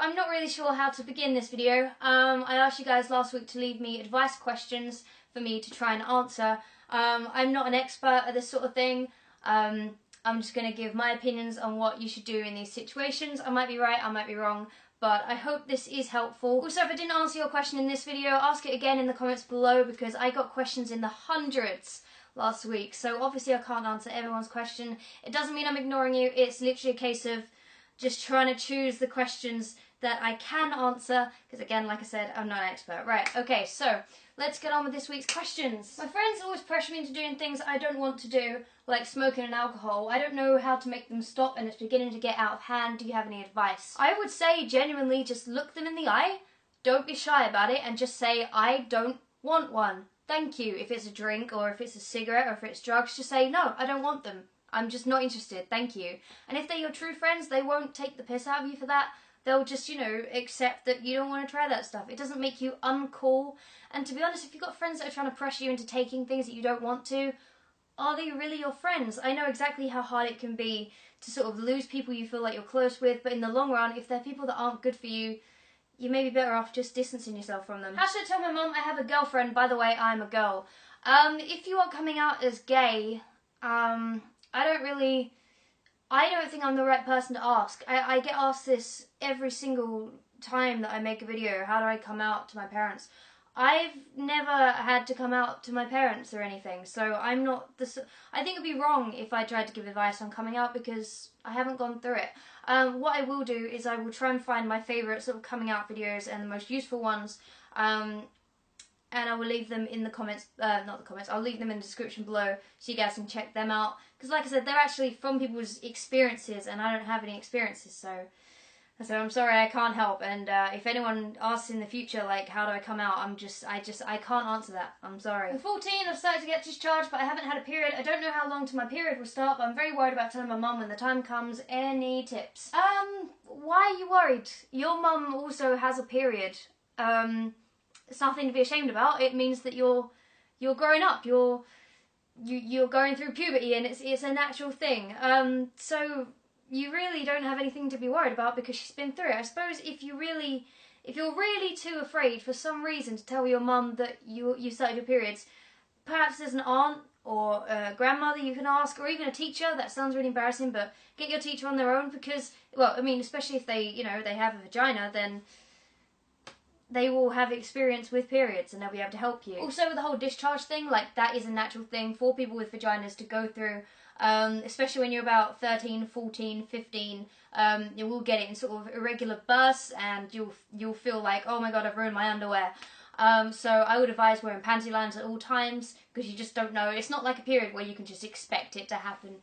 I'm not really sure how to begin this video. I asked you guys last week to leave me advice questions for me to try and answer. I'm not an expert at this sort of thing. I'm just going to give my opinions on what you should do in these situations. I might be right, I might be wrong, but I hope this is helpful. Also, if I didn't answer your question in this video, ask it again in the comments below, because I got questions in the hundreds last week. So obviously I can't answer everyone's question. It doesn't mean I'm ignoring you. It's literally a case of just trying to choose the questions that I can answer, because again, like I said, I'm not an expert. Right, okay, so let's get on with this week's questions. My friends always pressure me into doing things I don't want to do, like smoking and alcohol. I don't know how to make them stop, and it's beginning to get out of hand. Do you have any advice? I would say genuinely just look them in the eye, don't be shy about it, and just say, I don't want one. Thank you. If it's a drink, or if it's a cigarette, or if it's drugs, just say, no, I don't want them. I'm just not interested, thank you. And if they're your true friends, they won't take the piss out of you for that. They'll just, you know, accept that you don't want to try that stuff. It doesn't make you uncool. And to be honest, if you've got friends that are trying to pressure you into taking things that you don't want to, are they really your friends? I know exactly how hard it can be to sort of lose people you feel like you're close with, but in the long run, if they're people that aren't good for you, you may be better off just distancing yourself from them. How should I tell my mum I have a girlfriend? By the way, I'm a girl. If you are coming out as gay, I don't think I'm the right person to ask. I get asked this every single time that I make a video. How do I come out to my parents? I've never had to come out to my parents or anything, so I'm not this. I think it'd be wrong if I tried to give advice on coming out, because I haven't gone through it. What I will do is I will try and find my favourite sort of coming out videos and the most useful ones, and I will leave them in the comments, not the comments, I'll leave them in the description below so you guys can check them out. Because like I said, they're actually from people's experiences, and I don't have any experiences, so I'm sorry, I can't help. And if anyone asks in the future, like, how do I come out, I can't answer that. I'm sorry. I'm 14, I've started to get discharged, but I haven't had a period. I don't know how long till my period will start, but I'm very worried about telling my mum when the time comes. Any tips? Why are you worried? Your mum also has a period. It's nothing to be ashamed about. It means that you're growing up. You're going through puberty, and it's a natural thing. So you really don't have anything to be worried about, because she's been through it. I suppose if you're really too afraid for some reason to tell your mum that you started your periods, perhaps there's an aunt or a grandmother you can ask, or even a teacher. That sounds really embarrassing, but get your teacher on their own, because, well, I mean, especially if they have a vagina, then they will have experience with periods and they'll be able to help you. Also, with the whole discharge thing, like, that is a natural thing for people with vaginas to go through, especially when you're about 13, 14, 15. You will get it in sort of irregular bursts, and you'll feel like, oh my god, I've ruined my underwear. So I would advise wearing panty liners at all times, because you just don't know. It's not like a period where you can just expect it to happen.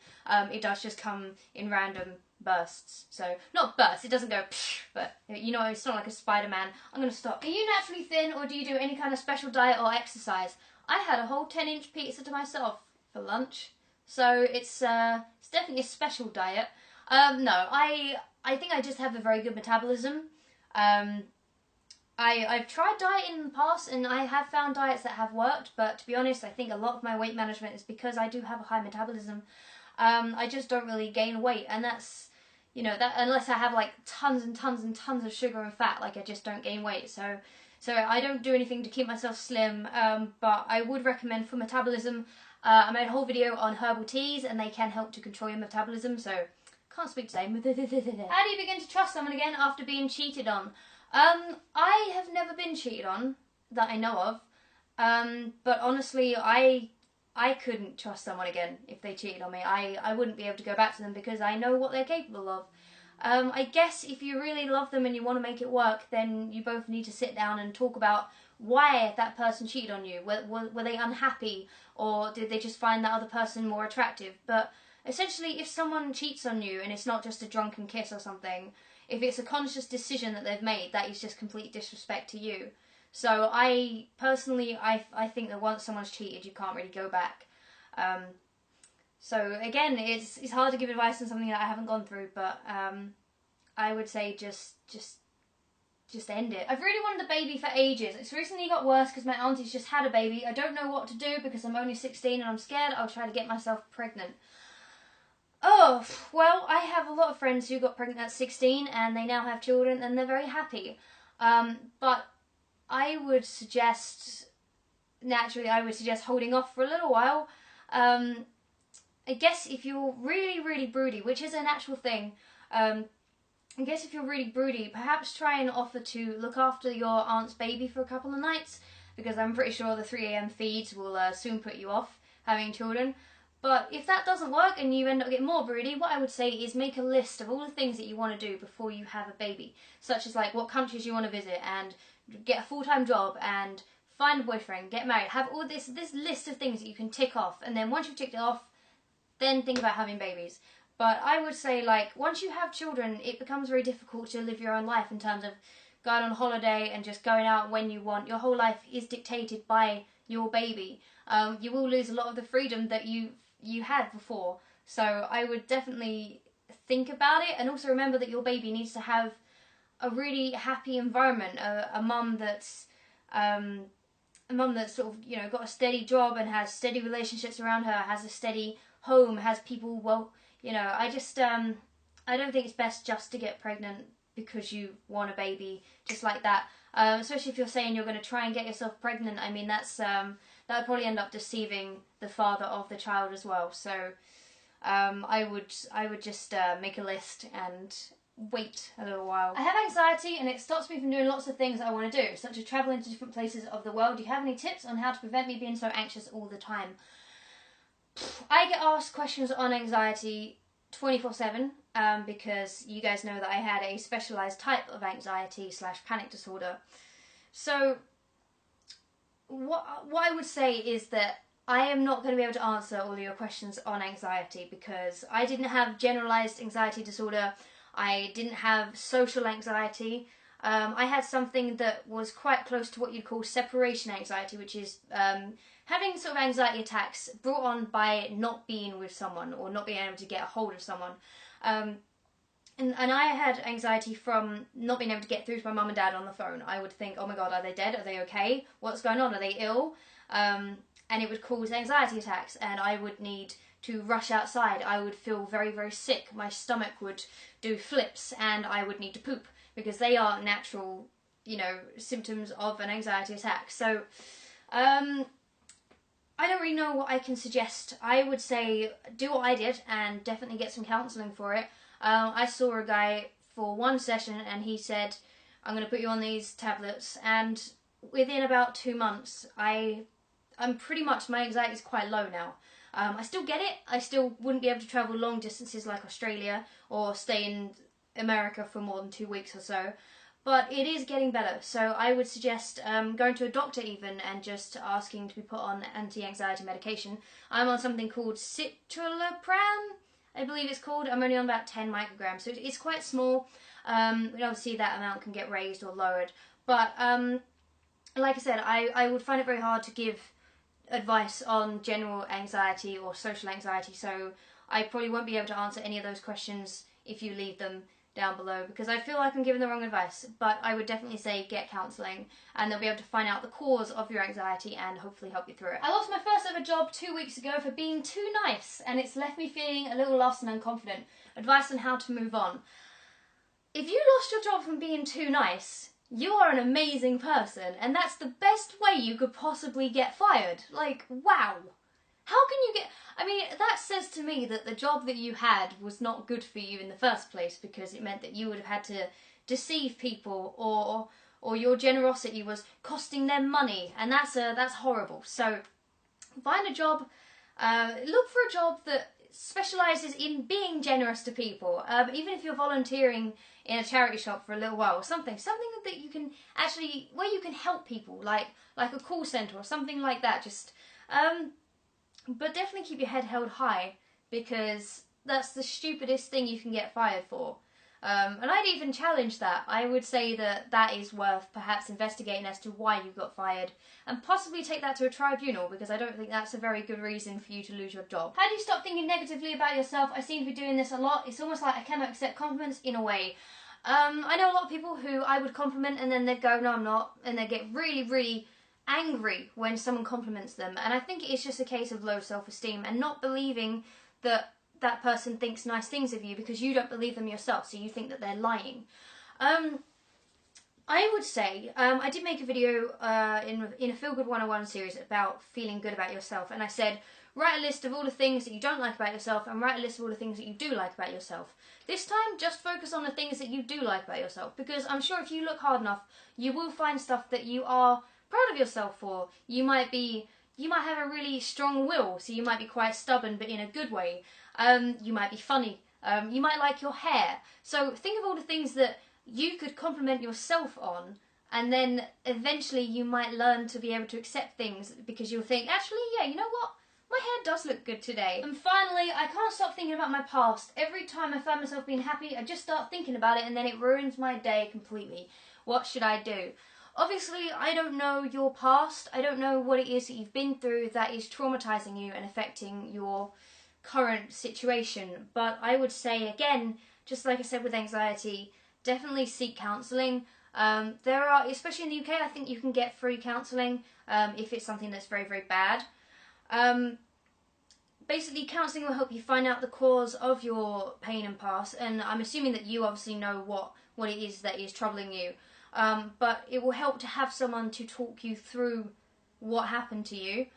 It does just come in random bursts. So, not bursts, it doesn't go psh, but, you know, it's not like a Spider-Man. I'm gonna stop. Are you naturally thin, or do you do any kind of special diet or exercise? I had a whole 10-inch pizza to myself for lunch, so it's definitely a special diet. No, I think I just have a very good metabolism. I've tried dieting in the past, and I have found diets that have worked, but to be honest, I think a lot of my weight management is because I do have a high metabolism. I just don't really gain weight, and that's, you know, that unless I have like tons and tons and tons of sugar and fat, like, I just don't gain weight. So I don't do anything to keep myself slim, but I would recommend for metabolism. I made a whole video on herbal teas, and they can help to control your metabolism, so can't speak today. How do you begin to trust someone again after being cheated on? I have never been cheated on, that I know of, but honestly, I couldn't trust someone again if they cheated on me. I wouldn't be able to go back to them, because I know what they're capable of. I guess if you really love them and you want to make it work, then you both need to sit down and talk about why that person cheated on you. Were they unhappy, or did they just find that other person more attractive? But essentially, if someone cheats on you and it's not just a drunken kiss or something, if it's a conscious decision that they've made, that is just complete disrespect to you. So I personally think that once someone's cheated, you can't really go back. So again, it's hard to give advice on something that I haven't gone through, but I would say just end it. I've really wanted a baby for ages. It's recently got worse because my auntie's just had a baby. I don't know what to do because I'm only 16 and I'm scared I'll try to get myself pregnant. Oh, well, I have a lot of friends who got pregnant at 16 and they now have children and they're very happy. But I would suggest, naturally, I would suggest holding off for a little while. I guess if you're really, really broody, which is a natural thing, I guess if you're really broody, perhaps try and offer to look after your aunt's baby for a couple of nights, because I'm pretty sure the 3 a.m. feeds will soon put you off having children. But if that doesn't work and you end up getting more broody, what I would say is make a list of all the things that you want to do before you have a baby, such as like what countries you want to visit and get a full-time job and find a boyfriend, get married, have all this list of things that you can tick off, and then once you've ticked it off, then think about having babies. But I would say, like, once you have children, it becomes very difficult to live your own life in terms of going on holiday and just going out when you want. Your whole life is dictated by your baby. You will lose a lot of the freedom that you had before. So I would definitely think about it, and also remember that your baby needs to have a really happy environment, a mum that's sort of, you know, got a steady job and has steady relationships around her, has a steady home, has people, well, you know, I don't think it's best just to get pregnant because you want a baby just like that. Especially if you're saying you're going to try and get yourself pregnant. I mean, that would probably end up deceiving the father of the child as well. So I would just make a list and wait a little while. I have anxiety and it stops me from doing lots of things I want to do, such as traveling to different places of the world. Do you have any tips on how to prevent me being so anxious all the time? I get asked questions on anxiety 24/7 because you guys know that I had a specialised type of anxiety / panic disorder. So what I would say is that I am not going to be able to answer all of your questions on anxiety because I didn't have generalised anxiety disorder. I didn't have social anxiety. I had something that was quite close to what you'd call separation anxiety, which is having sort of anxiety attacks brought on by not being with someone or not being able to get a hold of someone. And I had anxiety from not being able to get through to my mum and dad on the phone. I would think, oh my god, are they dead? Are they okay? What's going on? Are they ill? And it would cause anxiety attacks, and I would need to rush outside. I would feel very, very sick. My stomach would do flips, and I would need to poop, because they are natural, you know, symptoms of an anxiety attack. So, I don't really know what I can suggest. I would say do what I did and definitely get some counselling for it. I saw a guy for one session and he said, I'm going to put you on these tablets, and within about 2 months, I'm pretty much, my anxiety is quite low now. I still get it. I still wouldn't be able to travel long distances like Australia or stay in America for more than 2 weeks or so. But it is getting better, so I would suggest going to a doctor even and just asking to be put on anti-anxiety medication. I'm on something called citalopram, I believe it's called. I'm only on about 10 micrograms, so it's quite small. And obviously that amount can get raised or lowered. But like I said, I would find it very hard to give advice on general anxiety or social anxiety, so I probably won't be able to answer any of those questions if you leave them down below, because I feel like I'm giving the wrong advice. But I would definitely say get counselling, and they'll be able to find out the cause of your anxiety and hopefully help you through it. I lost my first ever job 2 weeks ago for being too nice, and it's left me feeling a little lost and unconfident. Advice on how to move on. If you lost your job from being too nice, you are an amazing person, and that's the best way you could possibly get fired. Like, wow. How can you get... I mean, that says to me that the job that you had was not good for you in the first place, because it meant that you would have had to deceive people, or your generosity was costing them money, and that's horrible. So find a job, look for a job that specialises in being generous to people, even if you're volunteering in a charity shop for a little while or something that you can actually, where you can help people, like a call centre or something like that. Just but definitely keep your head held high, because that's the stupidest thing you can get fired for. And I'd even challenge that. I would say that that is worth perhaps investigating as to why you got fired, and possibly take that to a tribunal, because I don't think that's a very good reason for you to lose your job. How do you stop thinking negatively about yourself? I seem to be doing this a lot. It's almost like I cannot accept compliments in a way. I know a lot of people who I would compliment and then they'd go, no, I'm not, and they'd get really, really angry when someone compliments them. And I think it's just a case of low self-esteem and not believing that that person thinks nice things of you because you don't believe them yourself, so you think that they're lying. I would say, I did make a video in a Feel Good 101 series about feeling good about yourself, and I said, write a list of all the things that you don't like about yourself and write a list of all the things that you do like about yourself. This time, just focus on the things that you do like about yourself, because I'm sure if you look hard enough, you will find stuff that you are proud of yourself for. You might have a really strong will, so you might be quite stubborn, but in a good way. You might be funny. You might like your hair. So think of all the things that you could compliment yourself on, and then eventually you might learn to be able to accept things because you'll think, actually, yeah, you know what? My hair does look good today. And finally, I can't stop thinking about my past. Every time I find myself being happy, I just start thinking about it and then it ruins my day completely. What should I do? Obviously, I don't know your past. I don't know what it is that you've been through that is traumatizing you and affecting your current situation. But I would say, again, just like I said with anxiety, definitely seek counselling. There are, especially in the UK, I think you can get free counselling if it's something that's very, very bad. Basically, counselling will help you find out the cause of your pain and past, and I'm assuming that you obviously know what it is that is troubling you. But it will help to have someone to talk you through what happened to you,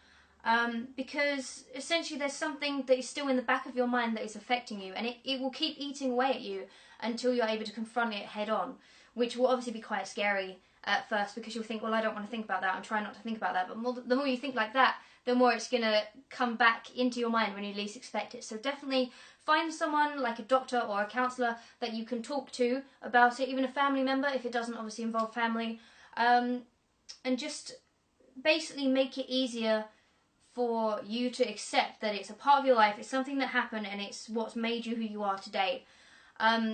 because essentially there's something that is still in the back of your mind that is affecting you, and it will keep eating away at you until you're able to confront it head on, which will obviously be quite scary at first because you'll think, well, I don't want to think about that, I'm trying not to think about that, but the more you think like that, the more it's going to come back into your mind when you least expect it. So definitely find someone like a doctor or a counsellor that you can talk to about it, even a family member if it doesn't obviously involve family, and just basically make it easier for you to accept that it's a part of your life, it's something that happened and it's what's made you who you are today.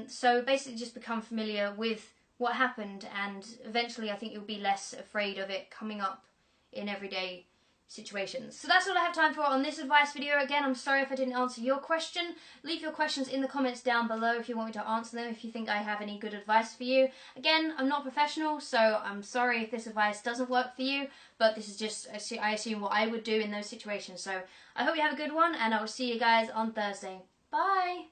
So basically just become familiar with what happened, and eventually I think you'll be less afraid of it coming up in everyday situations. So that's all I have time for on this advice video. Again, I'm sorry if I didn't answer your question. Leave your questions in the comments down below if you want me to answer them, if you think I have any good advice for you. Again, I'm not professional, so I'm sorry if this advice doesn't work for you, but this is just, I assume, what I would do in those situations. So I hope you have a good one, and I will see you guys on Thursday. Bye!